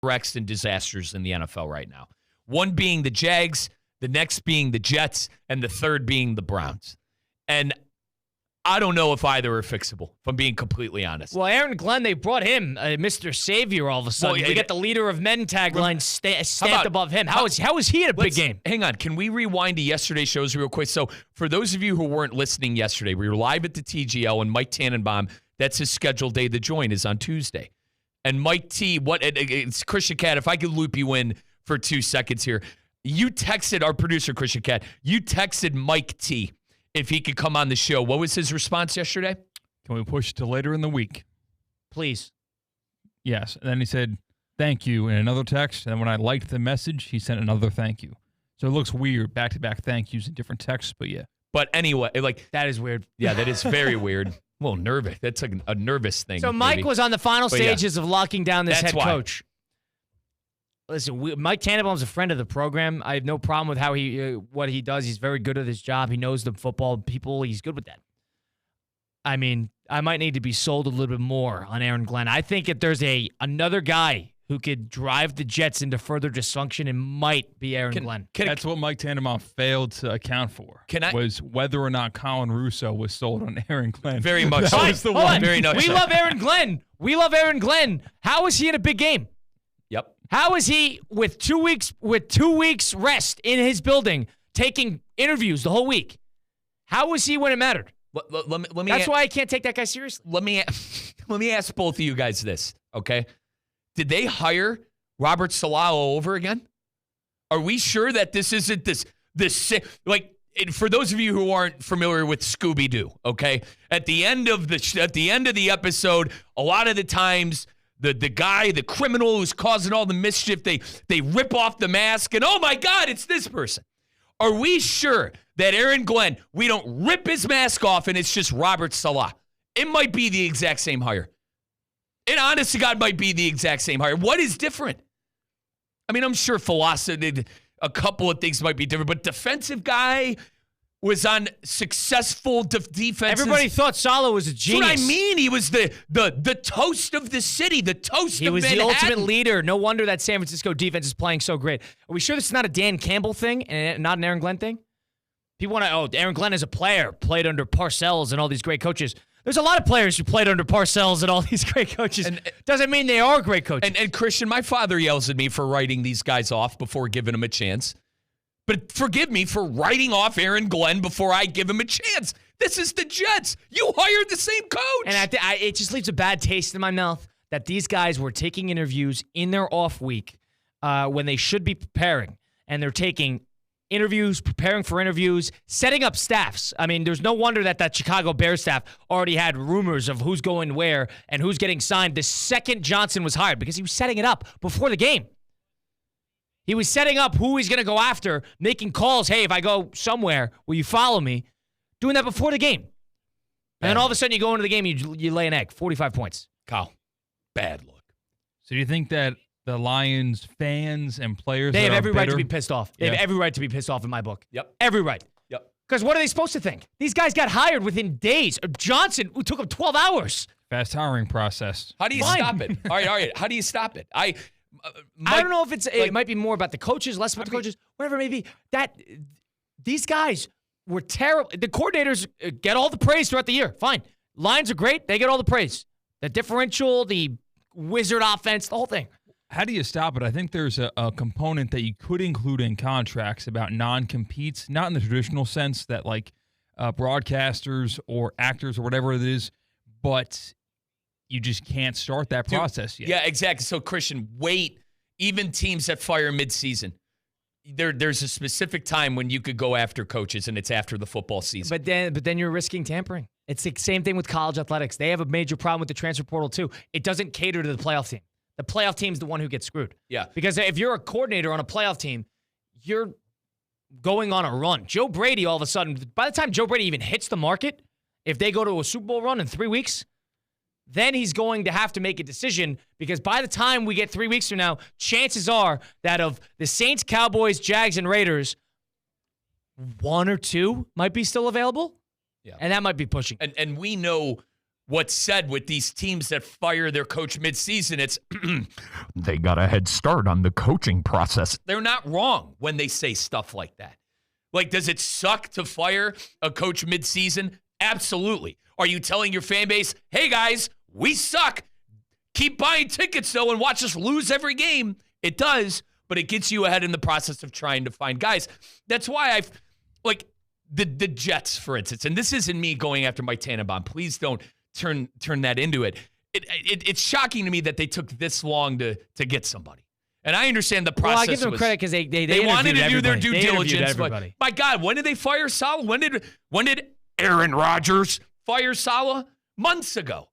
wrecks and disasters in the NFL right now. One being the Jags, the next being the Jets, and the third being the Browns. And I don't know if either are fixable, if I'm being completely honest. Well, Aaron Glenn, they brought him Mr. Savior all of a sudden. We get the leader of men tagline stamped above him. How is he in a big game? Hang on. Can we rewind to yesterday's shows real quick? So for those of you who weren't listening yesterday, we were live at the TGL, and Mike Tannenbaum, that's his scheduled day to join, is on Tuesday. And Mike T, it's Christian Cat, if I could loop you in for 2 seconds here. You texted our producer, Christian Cat, you texted Mike T if he could come on the show. What was his response yesterday? Can we push it to later in the week? Please. Yes. And then he said, thank you, in another text. And when I liked the message, he sent another thank you. So it looks weird, back-to-back thank yous in different texts, but yeah. But anyway, that is weird. Yeah, that is very weird. A little nervous. That's a nervous thing. So Mike was on the final stages of locking down this head coach. Listen, Mike Tannenbaum's a friend of the program. I have no problem with what he does. He's very good at his job. He knows the football people. He's good with that. I mean, I might need to be sold a little bit more on Aaron Glenn. I think if there's another guy who could drive the Jets into further dysfunction, it might be Aaron Glenn. That's what Mike Tannenbaum failed to account for. Was whether or not Colin Russo was sold on Aaron Glenn. Very much. That was the one. Very much. We love Aaron Glenn. We love Aaron Glenn. How is he in a big game? Yep. How is he with 2 weeks rest in his building taking interviews the whole week? How was he when it mattered? Let me That's why I can't take that guy seriously. Let me ask both of you guys this, okay? Did they hire Robert Salah over again? Are we sure that this isn't this for those of you who aren't familiar with Scooby-Doo, okay? At the end of the episode, a lot of the times the guy, the criminal who's causing all the mischief, they rip off the mask and, oh my God, it's this person. Are we sure that Aaron Glenn, we don't rip his mask off and it's just Robert Salah? It might be the exact same hire. It, honest to God, might be the exact same hire. What is different? I mean, I'm sure philosophy, a couple of things might be different, but defensive guy was on successful defenses. Everybody thought Salah was a genius. That's what I mean. He was the toast of the city, the toast of Manhattan. He was the ultimate leader. No wonder that San Francisco defense is playing so great. Are we sure this is not a Dan Campbell thing and not an Aaron Glenn thing? People want to, Aaron Glenn as a player played under Parcells and all these great coaches. There's a lot of players who played under Parcells and all these great coaches. And doesn't mean they are great coaches. And Christian, my father yells at me for writing these guys off before giving them a chance. But forgive me for writing off Aaron Glenn before I give him a chance. This is the Jets. You hired the same coach. And it just leaves a bad taste in my mouth that these guys were taking interviews in their off week when they should be preparing. And they're taking interviews, preparing for interviews, setting up staffs. I mean, there's no wonder that Chicago Bears staff already had rumors of who's going where and who's getting signed the second Johnson was hired because he was setting it up before the game. He was setting up who he's going to go after, making calls. Hey, if I go somewhere, will you follow me? Doing that before the game. And then all of a sudden you go into the game, you lay an egg, 45 points. Kyle, bad look. So do you think that the Lions fans and players they have every right to be pissed off. They have every right to be pissed off in my book. Yep. Every right. Yep. Because what are they supposed to think? These guys got hired within days. Johnson, who took them 12 hours. Fast hiring process. How do you stop it? All right. How do you stop it? I don't know if it might be more about the coaches, less about the coaches, whatever it may be. That these guys were terrible. The coordinators get all the praise throughout the year. Fine. Lions are great. They get all the praise. The differential, the wizard offense, the whole thing. How do you stop it? I think there's a component that you could include in contracts about non-competes, not in the traditional sense that like broadcasters or actors or whatever it is, but you just can't start that process yet. Yeah, exactly. So, Christian, wait. Even teams that fire midseason, there's a specific time when you could go after coaches, and it's after the football season. But then you're risking tampering. It's the same thing with college athletics. They have a major problem with the transfer portal, too. It doesn't cater to the playoff team. The playoff team's the one who gets screwed. Yeah. Because if you're a coordinator on a playoff team, you're going on a run. Joe Brady, all of a sudden, by the time Joe Brady even hits the market, if they go to a Super Bowl run in 3 weeks, then he's going to have to make a decision because by the time we get 3 weeks from now, chances are that of the Saints, Cowboys, Jags, and Raiders, 1 or 2 might be still available. Yeah. And that might be pushing. And we know what's said with these teams that fire their coach midseason. It's they got a head start on the coaching process. They're not wrong when they say stuff like that. Like, does it suck to fire a coach midseason? Absolutely. Are you telling your fan base, hey, guys, we suck. Keep buying tickets, though, and watch us lose every game? It does, but it gets you ahead in the process of trying to find guys. That's why I've, like, the Jets, for instance, and this isn't me going after Mike Tannenbaum. Please don't turn that into it. It's shocking to me that they took this long to get somebody. And I understand the process. Well, I give them credit because they wanted to do their due diligence. But my God, when did they fire Saleh? When did Aaron Rodgers fire Saleh? Months ago.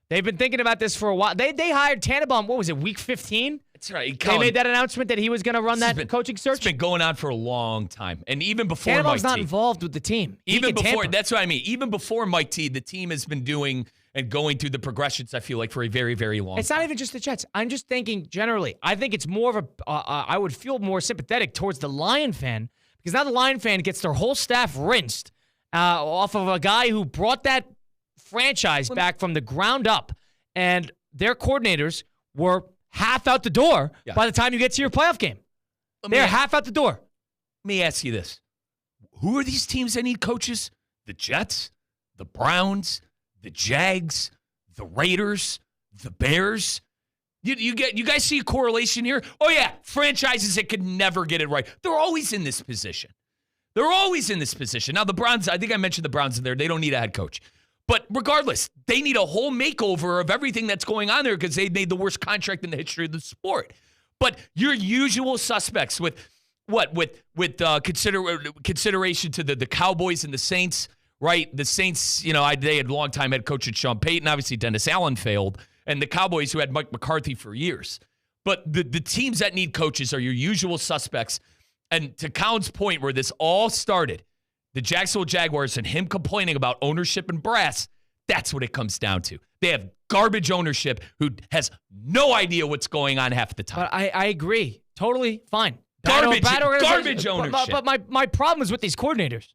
They've been thinking about this for a while. They hired Tannenbaum, what was it, week 15? That's right. They made that announcement that he was going to run that coaching search? It's been going on for a long time. And even before Tannenbaum's Mike not T. involved with the team. Even before, that's what I mean. Even before Mike T, the team has been doing and going through the progressions, I feel like, for a very, very long time. It's not even just the Jets. I'm just thinking generally. I think it's more of a, I would feel more sympathetic towards the Lion fan because now the Lion fan gets their whole staff rinsed off of a guy who brought that franchise back from the ground up. And their coordinators were half out the door by the time you get to your playoff game. They're half out the door. Let me ask you this. Who are these teams that need coaches? The Jets, the Browns, the Jags, the Raiders, the Bears. You guys see a correlation here? Oh, yeah, franchises that could never get it right. They're always in this position. Now, the Browns, I think I mentioned the Browns in there. They don't need a head coach. But regardless, they need a whole makeover of everything that's going on there because they made the worst contract in the history of the sport. But your usual suspects with consideration to the Cowboys and the Saints, right? The Saints, they had longtime head coach Sean Payton. Obviously, Dennis Allen failed. And the Cowboys, who had Mike McCarthy for years. But the teams that need coaches are your usual suspects. And to Cowan's point where this all started, the Jacksonville Jaguars and him complaining about ownership and brass, that's what it comes down to. They have garbage ownership who has no idea what's going on half the time. But I agree. Totally fine. Garbage ownership. But my problem is with these coordinators.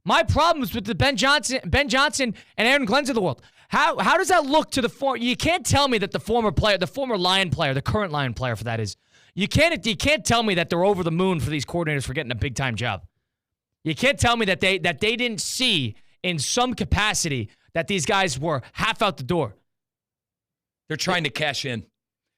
My problem is with the Ben Johnson and Aaron Glenn's of the world. How does that look to the former? You can't tell me that the former Lion player, the current Lion player for that is. You can't tell me that they're over the moon for these coordinators for getting a big time job. You can't tell me that they didn't see in some capacity that these guys were half out the door. They're trying to cash in.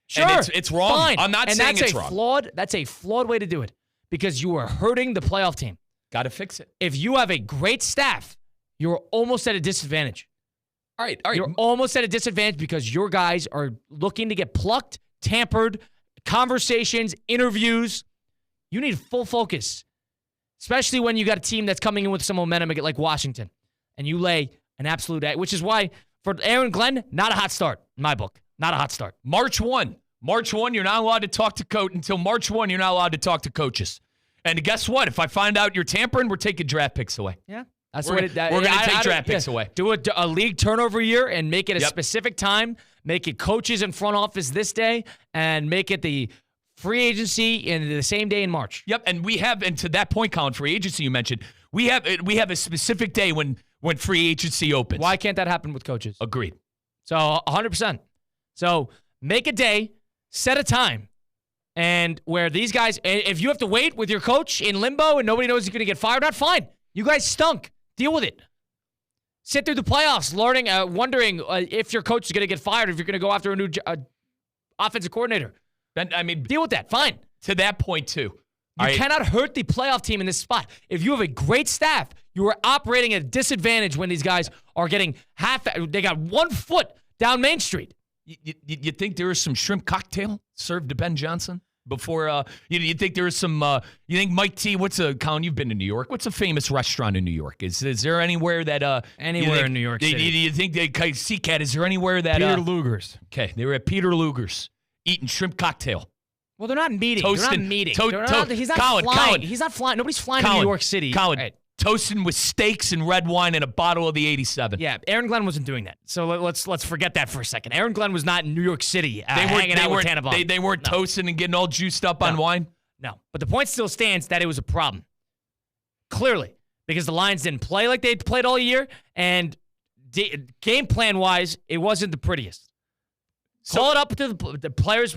Sure, and it's wrong. Fine. I'm not saying it's wrong. That's a flawed way to do it because you are hurting the playoff team. Got to fix it. If you have a great staff, you're almost at a disadvantage. All right. You're almost at a disadvantage because your guys are looking to get plucked, tampered, conversations, interviews. You need full focus. Especially when you got a team that's coming in with some momentum like Washington. And you lay an absolute egg, which is why for Aaron Glenn, not a hot start in my book. Not a hot start. March 1, you're not allowed to talk to coach until March 1, you're not allowed to talk to coaches. And guess what? If I find out you're tampering, we're taking draft picks away. Yeah. We're going to take draft picks away. Do a league turnover year and make it a specific time. Make it coaches in front office this day and make it the free agency in the same day in March. Yep, and we have, and to that point, Colin, free agency you mentioned, we have a specific day when free agency opens. Why can't that happen with coaches? Agreed. So 100%. So make a day, set a time, and where these guys, if you have to wait with your coach in limbo and nobody knows he's going to get fired, not fine. You guys stunk. Deal with it. Sit through the playoffs, wondering if your coach is going to get fired, if you're going to go after a new offensive coordinator. Deal with that. Fine. To that point, too. You cannot hurt the playoff team in this spot. If you have a great staff, you are operating at a disadvantage when these guys are getting they got 1 foot down Main Street. You think there is some shrimp cocktail served to Ben Johnson before? You think there is some? You think Mike T? Colin? You've been to New York. What's a famous restaurant in New York? Is there anywhere that anywhere in New York City? You think Seacat? Is there anywhere that Peter Luger's? Okay, they were at Peter Luger's eating shrimp cocktail. Well, they're not meeting. He's not flying. He's not flying. Nobody's flying to New York City. Colin, right. Toasting with steaks and red wine and a bottle of the 87. Yeah, Aaron Glenn wasn't doing that. So let's forget that for a second. Aaron Glenn was not in New York City hanging out with Tannenbaum. They weren't toasting and getting all juiced up on wine? No. But the point still stands that it was a problem. Clearly. Because the Lions didn't play like they played all year, and game plan wise, it wasn't the prettiest. Call it up to the players.